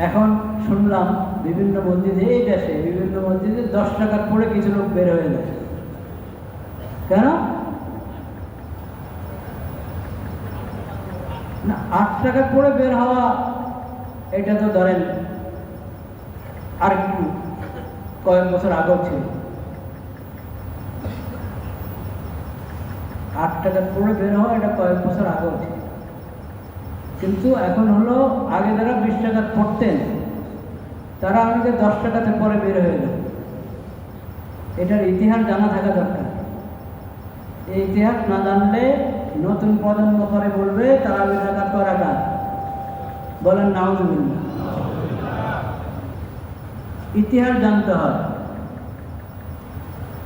এখন শুনলাম বিভিন্ন মসজিদে, এই দেশে বিভিন্ন মসজিদে 10 টাকার পরে কিছু লোক বের হয়ে যায়। কেন না? 8 টাকার পরে বের হওয়া এটা তো ধরেন আর একটু কয়েক বছর আগেও ছিল। 8 টাকার পরে বের হওয়া এটা কয়েক বছর আগেও ছিল, কিন্তু এখন হলো আগে যারা 20 টাকা পড়তেন তারা আমাকে 10 টাকাতে পরে বের হয়ে গেল। এটার ইতিহাস জানা থাকা দরকার। এই ইতিহাস না জানলে নতুন প্রজন্ম করে বলবে তারা 20 টাকা করাটা বলেন নাউজুবিল্লাহ। ইতিহাস জানতে হয়,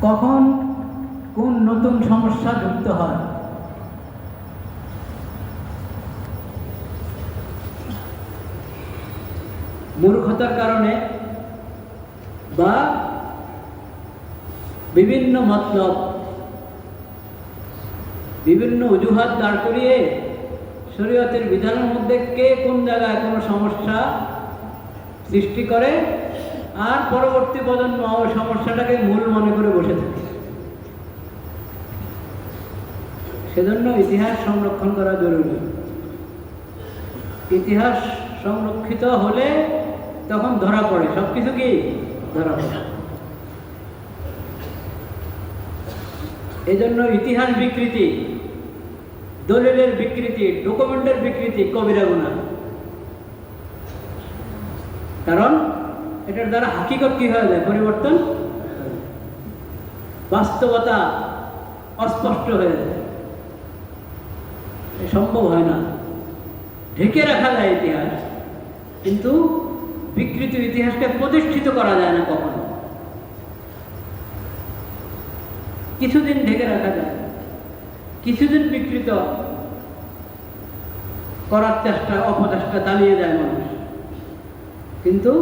কখন কোন নতুন সমস্যা যুক্ত হয়। মূর্খতার কারণে বা বিভিন্ন মতলব, বিভিন্ন অজুহাত দাঁড় করিয়ে শরীয়তের বিধানের মধ্যে কে কোন জায়গায় কোনো সমস্যা সৃষ্টি করে আর পরবর্তী প্রজন্ম ওই সমস্যাটাকে মূল মনে করে বসে থাকে। সেজন্য ইতিহাস সংরক্ষণ করা জরুরি। ইতিহাস সংরক্ষিত হলে তখন ধরা পড়ে, সবকিছু কি ধরা পড়ে। এই জন্য ইতিহাস বিকৃতি, দলিলের বিকৃতি, ডকুমেন্টের বিকৃতি কবিরা গুনাহ। কারণ এটার দ্বারা হাকিকত কি হয়ে যায়? পরিবর্তন, বাস্তবতা অস্পষ্ট হয়ে যায়, সম্ভব হয় না। ঢেকে রাখা যায় ইতিহাস, কিন্তু বিকৃত ইতিহাসকে প্রতিষ্ঠিত করা যায় না কখনো। কিছুদিন ঢেকে রাখা যায়, কিছুদিন বিকৃত করার চেষ্টা, অপচেষ্টা চালিয়ে যায় মানুষ, কিন্তু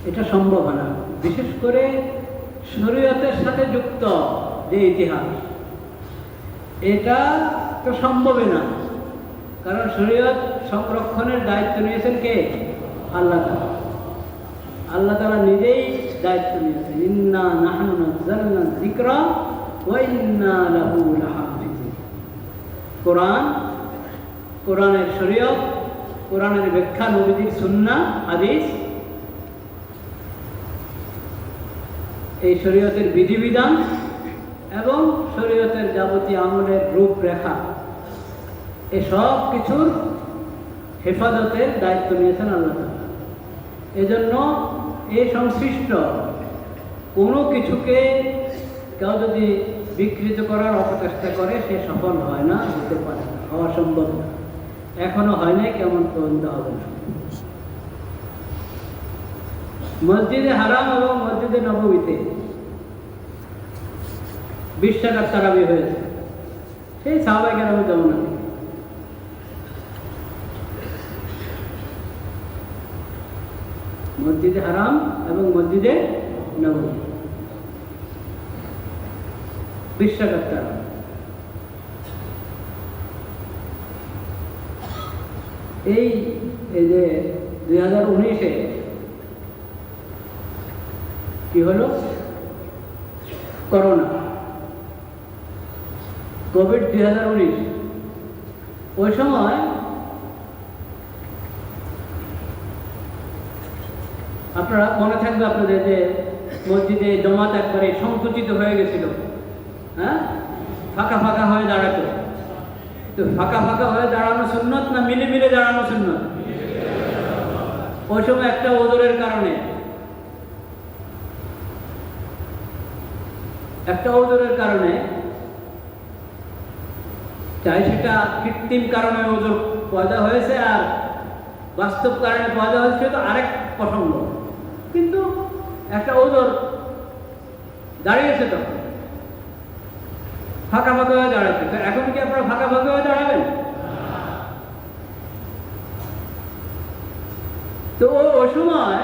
এটা সম্ভব হয় না। বিশেষ করে শরীয়তের সাথে যুক্ত যে ইতিহাস, এটা তো সম্ভবই না। কারণ শরীয়ত সংরক্ষণের দায়িত্ব নিয়েছেন কে? আল্লাহ তাআলা। আল্লাহ তাআলা নিজেই দায়িত্ব নিয়েছেন, ইন্না নাহনু নাযালনা যিকরা ওয়া ইন্না লাহু লাহাফিজুন। কোরআন, কোরআনের শরীয়ত, কোরআনের ব্যাখ্যা, নবীজির সুন্নাহ হাদিস, এই শরীয়তের বিধিবিধান এবং শরীয়তের যাবতীয় আমলের রূপরেখা, এই সব কিছুর হেফাজতের দায়িত্ব নিয়েছেন আল্লাহ তাআলা। এজন্য এই সংশ্লিষ্ট কোনো কিছুকে কেউ যদি বিকৃত করার অপচেষ্টা করে সে সফল হয় না, হতে পারে না, হওয়া সম্ভব না। এখনো হয় নাই, কেমন পর্যন্ত হবে না। মসজিদে হারাম এবং মসজিদে নববীতে 20 টাকার তারাবি হয়েছে, সেই সাহাবায়ে কেরামের জামানা থেকে। মসজিদে হারাম এবং মসজিদে নববী 20 টাকার তারাবি। এই যে 2019-এ কি হলো? Corona, Covid 2019। ওই সময় আপনারা মনে থাকবে আপনাদের যে মসজিদে জমাত একবারে সংকুচিত হয়ে গেছিল, হ্যাঁ, ফাঁকা ফাঁকা হয়ে দাঁড়াতো। তো ফাঁকা ফাঁকা হয়ে দাঁড়ানো সুন্নত না মিলে মিলে দাঁড়ানো সুন্নত? ওই সময় একটা ওজরের কারণে, চাই সেটা কৃত্রিম কারণে ওজোর পয়দা হয়েছে আর বাস্তব কারণে পয়দা হয়েছে, তো আরেক প্রসঙ্গ। কিন্তু একটা ওজোর দাঁড়িয়েছে, তখন ফাঁকা ফাঁকা হয়ে দাঁড়াচ্ছে। তো এখন কি আপনারা ফাঁকা ফাঁকা হয়ে দাঁড়াবেন? তো ওই সময়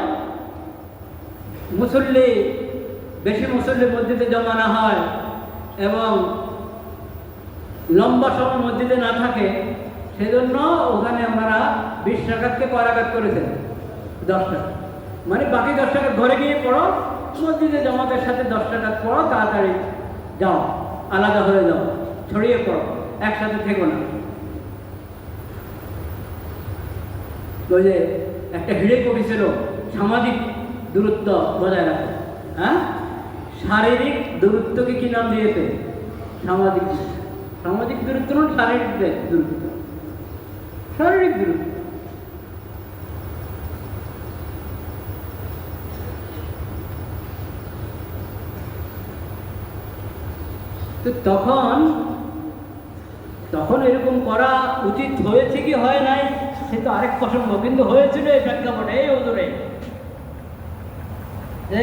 বেশি মুসল্লি মসজিদে জমা না হয় এবং লম্বা সময় মসজিদে না থাকে, সেজন্য ওখানে আমরা 20 রাকাতকে কয় রাকাত করেছেন? 10 টাকা, মানে বাকি 10 টাকা ঘরে গিয়ে পড়ো, মসজিদে জামাতের সাথে 10 টাকা পড়ো, তাড়াতাড়ি যাও, আলাদা হয়ে যাও, ছড়িয়ে পড়ো, একসাথে থেকো না। ওই যে একটা হিড়ে পড়েছিল, সামাজিক দূরত্ব বজায় রাখো। হ্যাঁ, শারীরিক দূরত্বকে কি নাম দিয়েছে? সামাজিক। সামাজিক দূরত্ব নয়, শারীরিক দূরত্ব, শারীরিক দূরত্ব। তো তখন এরকম করা উচিত হয়েছে কি হয় নাই সে তো আরেক প্রসঙ্গ, কিন্তু হয়েছিল এই প্রেক্ষাপটে, এই হুজুরে যে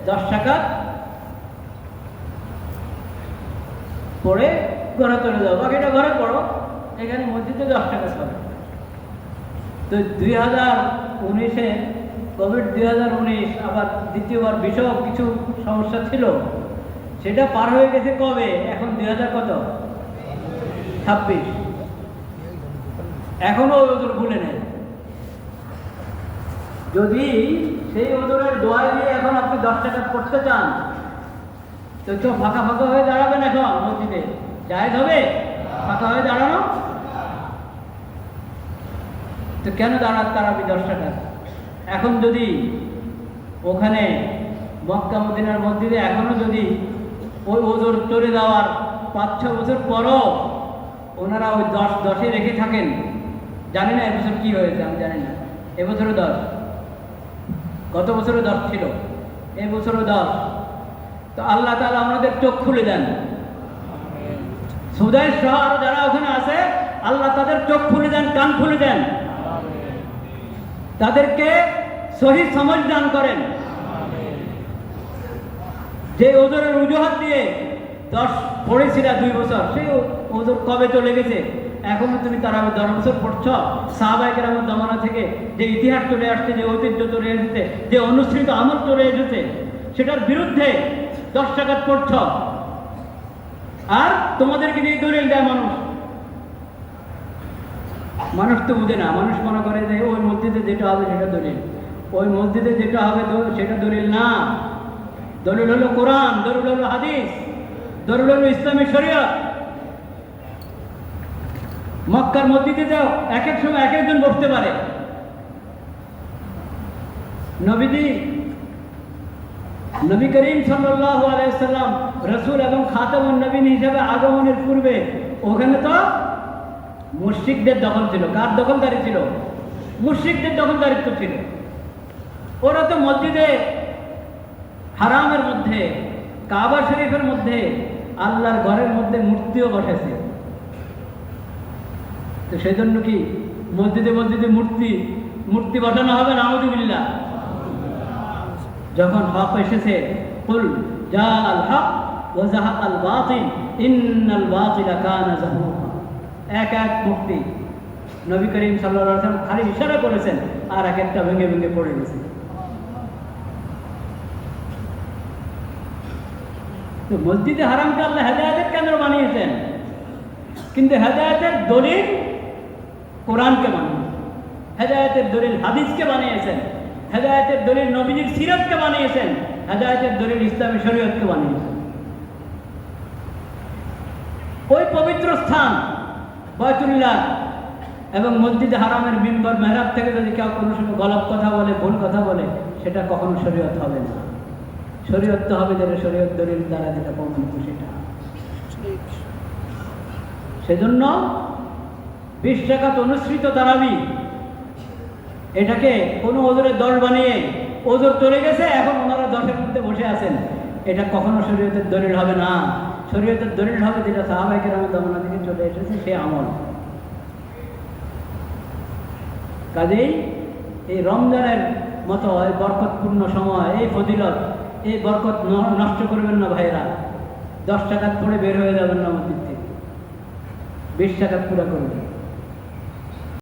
10 টাকা পড়ে ঘরে চলে যাও, বাকিটা ঘরে পড়ো, এখানে মসজিদে 10 টাকা চলে। তো 2019-এ কোভিড 2019 আবার দ্বিতীয়বার বিষয় কিছু সমস্যা ছিল, সেটা পার হয়ে গেছে কবে? এখন 2026, এখনো ওদের ভুলে নেই। যদি সেই ওজনের দোয়া দিয়ে এখন আপনি 10 টাকা করতে চান, তো চোখ ফাঁকা ফাঁকা হয়ে দাঁড়াবেন এখন মসজিদে, জায়েজ হবে ফাঁকা হয়ে দাঁড়ানো? তো কেন দাঁড়াবি 10 টাকা? এখন যদি ওখানে মক্কা মদিনার মসজিদে এখনো যদি ওই ওজোর চলে যাওয়ার 5-6 বছর পরও ওনারা ওই 10-10-এ রেখে থাকেন, জানি না এবছর কি হয়েছে, আমি জানি না। এবছরও 10, গত বছরও 10 ছিল, এবছরও 10। তো আল্লাহ তাআলা আমাদের চোখ খুলে দেন, সুদাইস সহ আরো যারা ওখানে আছে, আল্লাহ তাদের চোখ খুলে দেন, কান খুলে দেন, তাদেরকে সহি সমঝ দান করেন। যে ওজোরের অজুহাত দিয়ে 10 পড়েছিল 2 বছর, সেই ওজোর কবে চলে গেছে? এখনো তুমি তারা 10 বছর পড়ছ। সাহাবায়ে কেরামের জমানা থেকে যে ইতিহাস চলে আসছে, যে ঐতিহ্য চলে এসেছে, যে অনুসৃত আমল চলে এসেছে, সেটার বিরুদ্ধে 10 টাকা পড়ছ, আর তোমাদেরকে দিয়ে দলিল দেয় মানুষ। মানুষ তো বুঝে না, মানুষ মনে করে যে ওই মসজিদে যেটা হবে সেটা দলিল, ওই মসজিদে যেটা হবে সেটা দলিল না। দলিল হলো কোরআন, দলিল হলো হাদিস, দলিল হলো ইসলামী শরীয়ত। মক্কার মসজিদে যাও, এক এক সময় এক একজন বসতে পারে। নবী করিম সাল্লাল্লাহু আলাইহি সাল্লাম রাসূল এবং খাতামুন নবীন হিসেবে আগমনের পূর্বে ওখানে তো মুশরিকদের দখল ছিল। কার দখলদারি ছিল? মুশরিকদের দখলদারিত্ব ছিল। ওরা তো মসজিদে হারামের মধ্যে, কাবা শরীফের মধ্যে, আল্লাহর ঘরের মধ্যে মূর্তিও বসেছে। তো সেই জন্য কি মসজিদে মূর্তি বসানো হবে? নাউযুবিল্লাহ। যখন হক এসেছে, কুল জাআল হক ওয়া যাহাকাল বাতিল ইন্নাল বাতিলা কানা যাহুকা, এক মূর্তি নবী করিম সাল্লাল্লাহু আলাইহি ওয়াসাল্লাম খালি ইশারা করেছেন, আর এক একটা ভেঙে ভেঙে পড়ে গেছে। তো মসজিদে হারামকে আল্লাহ হেদায়েতের কেন্দ্র বানিয়েছেন, কিন্তু হেদায়েতের দলিল কোরআনকে বানিয়েছেন, হেদায়েতের দলিল হাদিসকে বানিয়েছেন, হেদায়েতের দলিল নবীজির সিরাতকে বানিয়েছেন, হেদায়েতের দলিল ইসলামী শরীয়তকে বানিয়েছেন। ওই পবিত্র স্থান বায়তুল্লাহ এবং মসজিদে হারামের মিম্বর মেহরাব থেকে যদি কেউ কোনো সময় গলত কথা বলে, ভুল কথা বলে, সেটা কখনো শরীয়ত হবে না। শরীয়ত তো হবে যেটা শরীয়ত দলিল দ্বারা যেটা প্রমাণিত সেটা। সেজন্য 20 টাকা অনুসৃত তারাবি, এটাকে কোনো ওজোরের দল বানিয়ে ওজোর চলে গেছে, এখন ওনারা 10-এর মধ্যে বসে আছেন, এটা কখনো শরীয়তের দলিল হবে না। শরীয়তের দলিল হবে যেটা সাহাবায়ে কেরামের জমানা থেকে চলে এসেছে, সে আমল। কাজেই এই রমজানের মতো এই বরকতপূর্ণ সময়, এই ফজিলত, এই বরকত নষ্ট করবেন না ভাইরা। 10 টাকা পড়ে বের হয়ে যাবেন না মসজিদ থেকে, 20 টাকা পুরা করবেন।